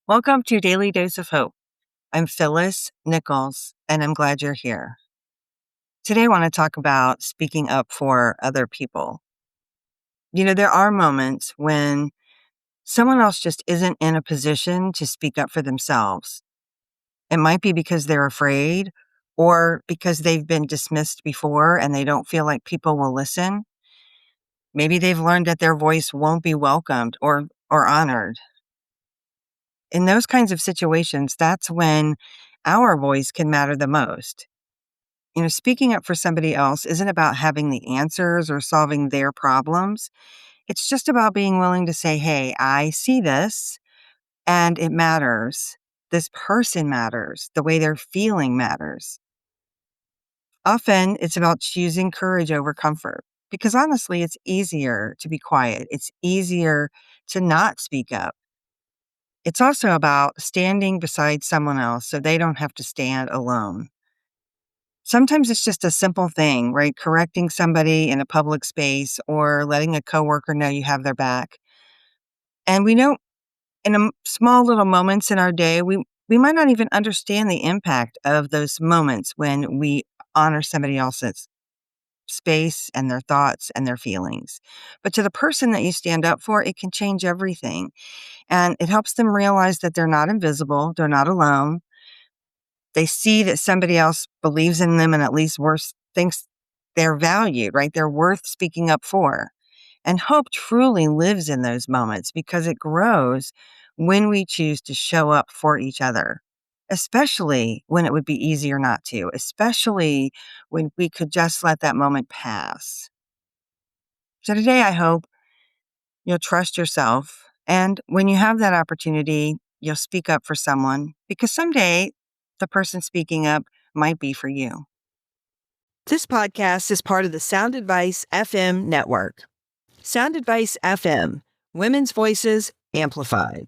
Welcome to Daily Dose of Hope. I'm Phyllis Nichols, and I'm glad you're here. Today, I want to talk about speaking up for other people. There are moments when someone else just isn't in a position to speak up for themselves. It might be because they're afraid or because they've been dismissed before and they don't feel like people will listen. Maybe they've learned that their voice won't be welcomed or honored. In those kinds of situations, that's when our voice can matter the most. Speaking up for somebody else isn't about having the answers or solving their problems. It's just about being willing to say, hey, I see this and it matters. This person matters. The way they're feeling matters. Often it's about choosing courage over comfort because honestly, it's easier to be quiet. It's easier to not speak up. It's also about standing beside someone else so they don't have to stand alone. Sometimes it's just a simple thing, right? Correcting somebody in a public space or letting a coworker know you have their back. And we know in small little moments in our day, we might not even understand the impact of those moments when we honor somebody else's space and their thoughts and their feelings. But to the person that you stand up for, it can change everything. And it helps them realize that they're not invisible, they're not alone. They see that somebody else believes in them and at least worse thinks they're valued, right? They're worth speaking up for. And hope truly lives in those moments because it grows when we choose to show up for each other, especially when it would be easier not to, especially when we could just let that moment pass. So today, I hope you'll trust yourself. And when you have that opportunity, you'll speak up for someone because someday the person speaking up might be for you. This podcast is part of the Sound Advice FM network. Sound Advice FM, Women's Voices Amplified.